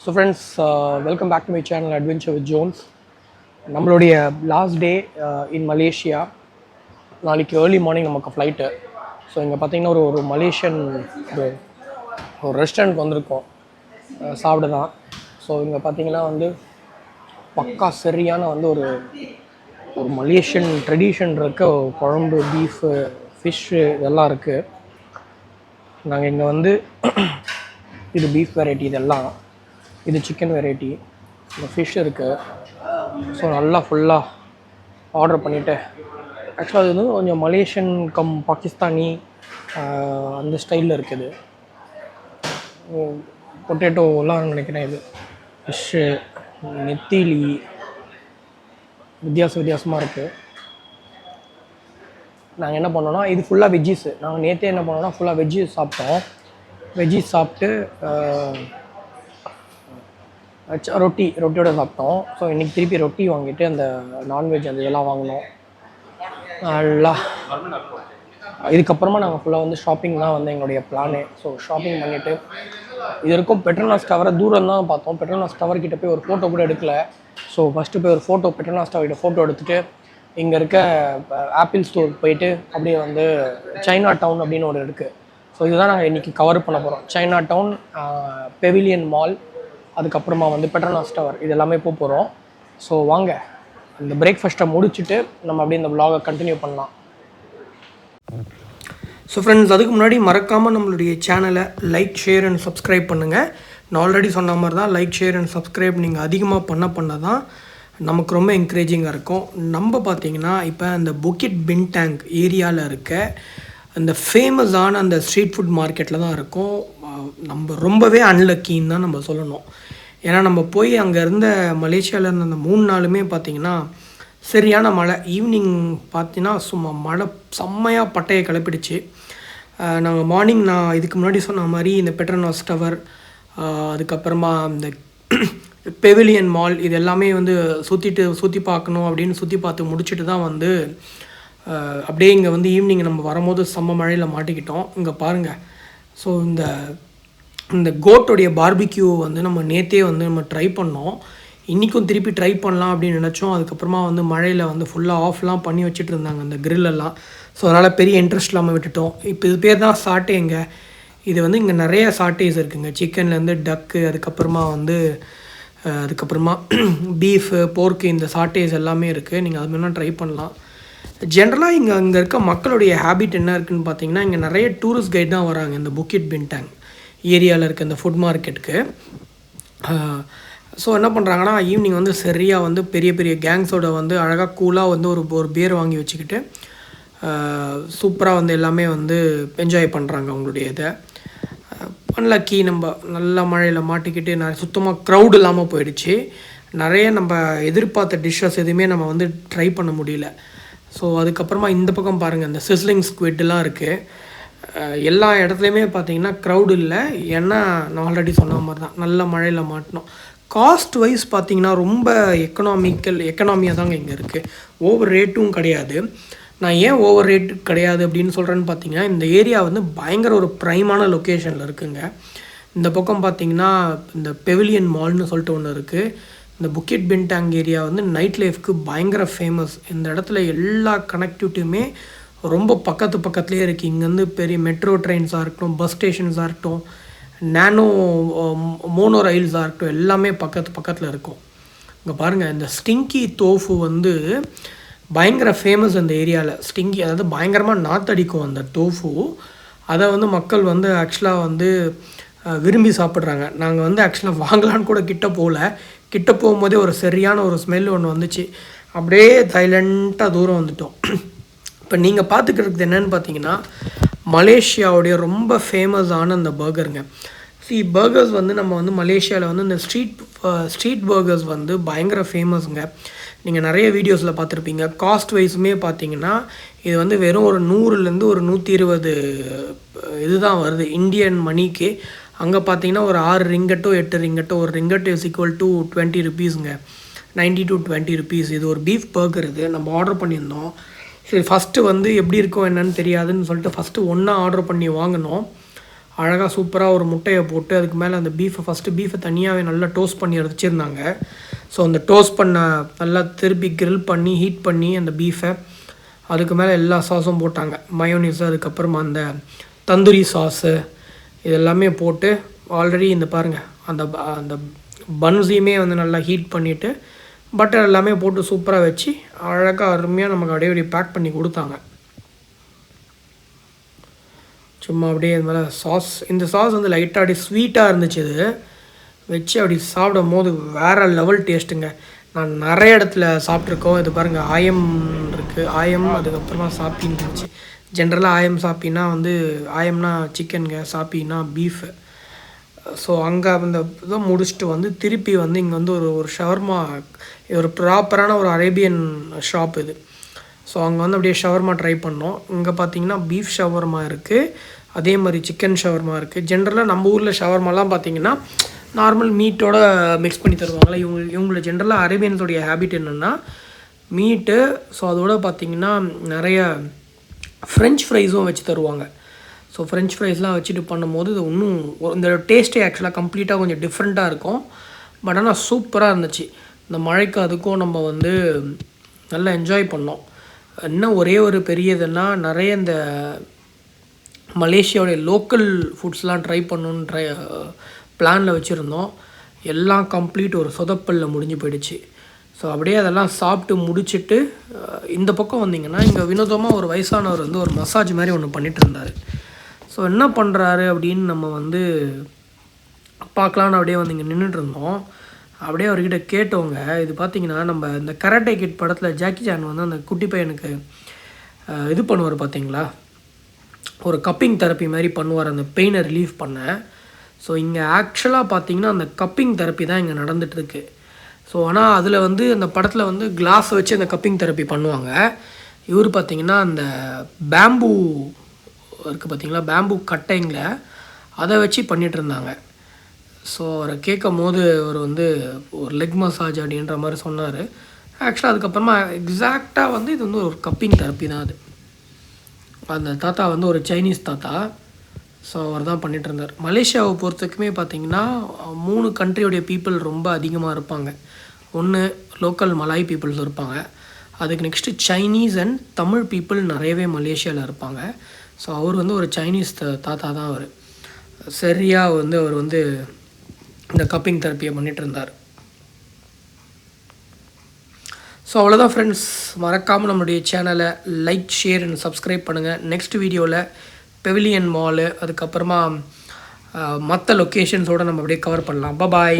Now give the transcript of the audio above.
So friends, welcome back to my channel Adventure with Jones. நம்மளுடைய last day in Malaysia. நாளைக்கு early morning நமக்கு flight. So இங்கே பார்த்தீங்கன்னா ஒரு மலேசியன் ஒரு ரெஸ்டாரண்ட் வந்திருக்கோம் சாப்பிட தான். ஸோ இங்கே பார்த்தீங்கன்னா பக்கா சரியான ஒரு மலேசியன் ட்ரெடிஷன் இருக்க குழம்பு, பீஃபு, ஃபிஷ்ஷு இதெல்லாம் இருக்குது. நாங்கள் இங்கே இது பீஃப் வெரைட்டி, இதெல்லாம் இது சிக்கன் வெரைட்டி, இந்த ஃபிஷ் இருக்குது. ஸோ நல்லா ஃபுல்லாக ஆர்டர் பண்ணிவிட்டு, ஆக்சுவலாக அது கொஞ்சம் மலேசியன் கம் பாகிஸ்தானி அந்த ஸ்டைலில் இருக்குது. பொட்டேட்டோலாம் நினைக்கிறேன். இது ஃபிஷ்ஷு, நெத்திலி, வித்தியாசமாக இருக்குது. நாங்கள் என்ன பண்ணோன்னா, இது ஃபுல்லாக வெஜ்ஜீஸு. நாங்கள் நேற்றே என்ன பண்ணோன்னா ஃபுல்லாக வெஜ்ஜீஸ் சாப்பிட்டோம். வெஜ்ஜீஸ் சாப்பிட்டு ரொட்டியோட சாப்பிட்டோம். ஸோ இன்றைக்கி திருப்பி ரொட்டி வாங்கிட்டு அந்த நான்வெஜ் அந்த இதெல்லாம் வாங்கினோம். நல்லா இதுக்கப்புறமா நாங்கள் ஃபுல்லாக ஷாப்பிங் தான் எங்களுடைய பிளானு. ஸோ ஷாப்பிங் பண்ணிவிட்டு இது வரைக்கும் பெட்ரோனாஸ் டவரை தூரம் தான் பார்த்தோம். பெட்ரோனாஸ் டவர் கிட்டே போய் ஒரு ஃபோட்டோ கூட எடுக்கல. ஸோ ஃபஸ்ட்டு போய் ஒரு பெட்ரோனாஸ் டவர்கிட்ட ஃபோட்டோ எடுத்துகிட்டு இங்கே இருக்க ஆப்பிள் ஸ்டோர் போயிட்டு அப்படியே சைனா டவுன் அப்படின்னு ஒரு இருக்குது. ஸோ இதுதான் நாங்கள் இன்றைக்கி கவர் பண்ண போகிறோம். சைனா டவுன், பெவிலியன் மால், அதுக்கப்புறமா பெட்ரோனாஸ் டவர், இது எல்லாமே போகிறோம். ஸோ வாங்க அந்த பிரேக்ஃபாஸ்ட்டை முடிச்சுட்டு நம்ம அப்படியே இந்த vlog-ஐ கண்டினியூ பண்ணலாம். ஸோ ஃப்ரெண்ட்ஸ், அதுக்கு முன்னாடி மறக்காமல் நம்மளுடைய சேனலை லைக், ஷேர் அண்ட் சப்ஸ்கிரைப் பண்ணுங்கள். நான் ஆல்ரெடி சொன்ன மாதிரி தான், லைக், ஷேர் அண்ட் சப்ஸ்கிரைப் நீங்கள் அதிகமாக பண்ண தான் நமக்கு ரொம்ப என்கரேஜிங்காக இருக்கும். நம்ம பார்த்திங்கன்னா இப்போ அந்த புக்கிட் பின்டாங் ஏரியாவில் இருக்க அந்த ஃபேமஸான அந்த ஸ்ட்ரீட் ஃபுட் மார்க்கெட்டில் தான் இருக்கும். நம்ம ரொம்பவே அன்லக்கின்னு தான் நம்ம சொல்லணும். ஏன்னா நம்ம போய் அங்கே இருந்த மலேசியாவில் இருந்த அந்த 3 நாளுமே பார்த்திங்கன்னா சரியான மழை. ஈவினிங் பார்த்திங்கன்னா சும்மா மழை செம்மையாக பட்டையை கிளப்பிடுச்சு. நாங்கள் மார்னிங் நான் இதுக்கு முன்னாடி சொன்ன மாதிரி இந்த பெட்ரோனாஸ் டவர், அதுக்கப்புறமா இந்த பெவிலியன் மால், இது எல்லாமே சுற்றி பார்க்கணும் அப்படின்னு சுற்றி பார்த்து முடிச்சுட்டு தான் அப்படியே இங்கே ஈவினிங் நம்ம வரும்போது செம்ம மழையில் மாட்டிக்கிட்டோம். இங்கே பாருங்கள். ஸோ இந்த கோட்டோடைய பார்பிக்யூ நம்ம நேற்றே நம்ம ட்ரை பண்ணோம். இன்றைக்கும் திருப்பி ட்ரை பண்ணலாம் அப்படின்னு நினச்சோம். அதுக்கப்புறமா மழையில் ஃபுல்லாக ஆஃப்லாம் பண்ணி வச்சுட்டு இருந்தாங்க அந்த கிரில்லெல்லாம். ஸோ அதனால் பெரிய இன்ட்ரெஸ்ட் இல்லாமல் விட்டுட்டோம். இப்போ இது பேர் தான் சாட்டேங்க. இது இங்கே நிறைய சாட்டேஸ் இருக்குங்க. சிக்கன்லேருந்து டக்கு, அதுக்கப்புறமா பீஃபு, போர்க்கு, இந்த சாட்டேஸ் எல்லாமே இருக்குது. நீங்கள் அது மாதிரிலாம் ட்ரை பண்ணலாம். ஜென்ரலாக இங்கே இருக்க மக்களுடைய ஹேபிட் என்ன இருக்குதுன்னு பார்த்தீங்கன்னா, இங்கே நிறைய டூரிஸ்ட் கைட் தான் வராங்க இந்த புக்கிட் பின்டாங் ஏரியாவில் இருக்க இந்த ஃபுட் மார்க்கெட்டுக்கு. ஸோ என்ன பண்ணுறாங்கன்னா, ஈவினிங் சரியாக பெரிய பெரிய கேங்ஸோட அழகாக கூலாக ஒரு பியர் வாங்கி வச்சுக்கிட்டு சூப்பராக எல்லாமே என்ஜாய் பண்ணுறாங்க அவங்களுடைய இதை. அன்லக்கி நம்ம நல்ல மழையில் மாட்டிக்கிட்டு சுத்தமாக க்ரௌட் இல்லாமல் போயிடுச்சு. நிறைய நம்ம எதிர்பார்த்த டிஷ்ஷஸ் எதுவுமே நம்ம ட்ரை பண்ண முடியல. ஸோ அதுக்கப்புறமா இந்த பக்கம் பாருங்கள், இந்த சிஸ்லிங் ஸ்குவிட்லாம் இருக்குது. எல்லா இடத்துலையுமே பார்த்திங்கன்னா க்ரௌடு இல்லை. ஏன்னா நான் ஆல்ரெடி சொன்ன மாதிரி தான் நல்ல மழையில் மாட்டினோம். காஸ்ட் வைஸ் பார்த்திங்கன்னா ரொம்ப எக்கனாமியாக தாங்க இங்கே இருக்குது. ஓவர் ரேட்டும் கிடையாது. நான் ஏன் ஓவர் ரேட்டு கிடையாது அப்படின்னு சொல்கிறேன்னு பார்த்தீங்கன்னா, இந்த ஏரியா பயங்கர ஒரு ப்ரைமான லொக்கேஷனில் இருக்குங்க. இந்த பக்கம் பார்த்திங்கன்னா இந்த பெவிலியன் மால்னு சொல்லிட்டு ஒன்று இருக்குது. இந்த புக்கிட் பின்டாங் ஏரியா நைட் லைஃப்க்கு பயங்கர ஃபேமஸ். இந்த இடத்துல எல்லா கனெக்டிவிட்டியுமே ரொம்ப பக்கத்துலேயே இருக்குது. இங்கேருந்து பெரிய மெட்ரோ ட்ரெயின்ஸாக இருக்கட்டும், பஸ் ஸ்டேஷன்ஸாக இருக்கட்டும், நேனோ மோனோ ரயில்ஸாக இருக்கட்டும், எல்லாமே பக்கத்தில் இருக்கும். இங்கே பாருங்கள், இந்த ஸ்டிங்கி தோஃபு பயங்கர ஃபேமஸ் அந்த ஏரியாவில். ஸ்டிங்கி, அதாவது பயங்கரமாக நாத்தடிக்கும் அந்த தோஃபு. அதை மக்கள் ஆக்சுவலாக விரும்பி சாப்பிட்றாங்க. நாங்கள் ஆக்சுவலாக வாங்கலான்னு கூட கிட்ட போகும்போதே ஒரு சரியான ஒரு ஸ்மெல் ஒன்று வந்துச்சு. அப்படியே சைலண்ட்டாக தூரம் வந்துட்டோம். இப்போ நீங்கள் பார்த்துக்கிறதுக்கு என்னென்னு பார்த்தீங்கன்னா, மலேசியாவுடைய ரொம்ப ஃபேமஸான அந்த பர்கருங்க. பர்கர்ஸ் நம்ம மலேசியாவில் இந்த ஸ்ட்ரீட் பர்கர்ஸ் பயங்கர ஃபேமஸுங்க. நீங்கள் நிறைய வீடியோஸில் பார்த்துருப்பீங்க. காஸ்ட் வைஸுமே பார்த்தீங்கன்னா இது வெறும் ஒரு 100லேருந்து ஒரு 120 இதுதான் வருது இந்தியன் மணிக்கு. அங்கே பார்த்தீங்கன்னா ஒரு 6 ரிங்கட்டோ 8 ரிங்கட்டோ, ஒரு ringgit is equal to 20 ருபீஸுங்க. 90 to 20 rupees. இது ஒரு பீஃப் பர்கர். இது நம்ம ஆர்டர் பண்ணியிருந்தோம். சரி, ஃபஸ்ட்டு எப்படி இருக்கும் என்னன்னு தெரியாதுன்னு சொல்லிட்டு ஃபஸ்ட்டு ஒன்றா ஆர்டர் பண்ணி வாங்கினோம். அழகாக சூப்பராக ஒரு முட்டையை போட்டு அதுக்கு மேலே அந்த ஃபஸ்ட்டு பீஃபை தனியாகவே நல்லா டோஸ்ட் பண்ணி வச்சுருந்தாங்க. ஸோ அந்த டோஸ்ட் பண்ண நல்லா திருப்பி கிரில் பண்ணி ஹீட் பண்ணி அந்த பீஃபை அதுக்கு மேலே எல்லா சாஸும் போட்டாங்க. மயோனீஸு, அதுக்கப்புறமா அந்த தந்தூரி சாஸு இதெல்லாமே போட்டு ஆல்ரெடி இந்த பாருங்கள் அந்த அந்த பன்ஸையுமே வந்து நல்லா ஹீட் பண்ணிவிட்டு பட்டர் எல்லாமே போட்டு சூப்பராக வச்சு அழகாக அருமையாக நமக்கு அப்படியே பேக் பண்ணி கொடுத்தாங்க. சும்மா அப்படியே இது மேலே சாஸ், இந்த சாஸ் வந்து லைட்டாக அப்படியே ஸ்வீட்டாக இருந்துச்சு. இது வச்சு அப்படி சாப்பிடும் போது வேறு லெவல் டேஸ்ட்டுங்க. நான் நிறைய இடத்துல சாப்பிட்ருக்கோம். இது பாருங்கள் ஆயம் இருக்குது, ஆயம் அதுக்கப்புறமா சாப்பின்னு இருந்துச்சு. ஜென்ரலாக ஆயம் சாப்பின்னா வந்து ஆயம்னா சிக்கனுங்க, சாப்பின்னா பீஃபு. ஸோ அங்கே அந்த இதை முடிச்சுட்டு வந்து திருப்பி வந்து இங்கே வந்து ஒரு ஷவர்மா, ஒரு ப்ராப்பரான ஒரு அரேபியன் ஷாப் இது. ஸோ அங்கே வந்து அப்படியே ஷவர்மா ட்ரை பண்ணோம். இங்கே பார்த்தீங்கன்னா பீஃப் ஷவர்மா இருக்குது, அதே மாதிரி சிக்கன் ஷவர்மா இருக்குது. ஜென்ரலாக நம்ம ஊரில் ஷவர்மாலாம் பார்த்தீங்கன்னா நார்மல் மீட்டோட மிக்ஸ் பண்ணி தருவாங்களே. இவங்கள ஜென்ரலாக அரேபியன்ஸோடைய ஹேபிட் என்னென்னா மீட்டு, ஸோ அதோட பார்த்திங்கன்னா நிறைய ஃப்ரெஞ்ச் ஃப்ரைஸும் வச்சு தருவாங்க. ஸோ ஃப்ரெஞ்ச் ஃப்ரைஸ்லாம் வச்சுட்டு பண்ணும்போது இது இன்னும் இந்த டேஸ்ட்டே ஆக்சுவலாக கம்ப்ளீட்டாக கொஞ்சம் டிஃப்ரெண்ட்டாக இருக்கும். பட் ஆனால் சூப்பராக இருந்துச்சு. இந்த மழைக்கு அதுக்கும் நம்ம வந்து நல்லா என்ஜாய் பண்ணோம். இன்னும் ஒரே ஒரு பெரியதுன்னா நிறைய இந்த மலேசியாவுடைய லோக்கல் ஃபுட்ஸ்லாம் ட்ரை பண்ணணுன்னு பிளானில் வச்சுருந்தோம். எல்லாம் கம்ப்ளீட் ஒரு சொதப்பலில் முடிஞ்சு போயிடுச்சு. ஸோ அப்படியே அதெல்லாம் சாப்பிட்டு முடிச்சுட்டு இந்த பக்கம் வந்திங்கன்னா இங்கே வினோதமாக ஒரு வயசானவர் வந்து ஒரு மசாஜ் மாதிரி ஒன்று பண்ணிகிட்டு இருந்தார். ஸோ என்ன பண்ணுறாரு அப்படின்னு நம்ம வந்து பார்க்கலான்னு அப்படியே வந்து இங்கே நின்றுட்டு இருந்தோம். அப்படியே அவர்கிட்ட கேட்டவங்க, இது பார்த்திங்கன்னா நம்ம இந்த கராட்டே கிட் படத்தில் ஜாக்கி சான் வந்து அந்த குட்டி பையனுக்கு இது பண்ணுவார் பார்த்தீங்களா, ஒரு கப்பிங் தெரப்பி மாதிரி பண்ணுவார் அந்த பெயினை ரிலீஃப் பண்ண. ஸோ இங்கே ஆக்சுவலாக பார்த்திங்கன்னா அந்த கப்பிங் தெரப்பி தான் இங்கே நடந்துகிட்ருக்கு. ஸோ ஆனால் அதில் வந்து அந்த படத்தில் வந்து கிளாஸ் வச்சு அந்த கப்பிங் தெரப்பி பண்ணுவாங்க. இவர் பார்த்திங்கன்னா அந்த பேம்பூ இருக்குது பார்த்திங்களா, பேம்பூ கட்டைங்களை அதை வச்சு பண்ணிகிட்டு இருந்தாங்க. ஸோ அவரை கேட்கும் போது அவர் வந்து ஒரு லெக் மசாஜ் அப்படின்ற மாதிரி சொன்னார். ஆக்சுவலாக அதுக்கப்புறமா எக்ஸாக்டாக வந்து இது வந்து ஒரு கப்பிங் தெரப்பி தான். அது அந்த தாத்தா வந்து ஒரு சைனீஸ் தாத்தா. ஸோ அவர் தான் பண்ணிகிட்டு இருந்தார். மலேசியாவை பொறுத்தவரைக்குமே பார்த்திங்கன்னா 3 கண்ட்ரியோடைய பீப்புள் ரொம்ப அதிகமாக இருப்பாங்க. ஒன்று லோக்கல் மலாய் பீப்புள்ஸ் இருப்பாங்க, அதுக்கு next Chinese and Tamil people நிறையவே மலேசியாவில் இருப்பாங்க. ஸோ அவர் வந்து ஒரு சைனீஸ் தாத்தா தான் அவர். சரியாக வந்து அவர் வந்து இந்த கப்பிங் தெரப்பியை பண்ணிகிட்டு இருந்தார். ஸோ அவ்வளோதான் ஃப்ரெண்ட்ஸ், மறக்காமல் நம்மளுடைய சேனலை லைக், ஷேர் அண்ட் சப்ஸ்கிரைப் பண்ணுங்கள். நெக்ஸ்ட் வீடியோவில் பெவிலியன் மாலு, அதுக்கப்புறமா மற்ற லொக்கேஷன்ஸோடு நம்ம அப்படியே கவர் பண்ணலாம். பாய்.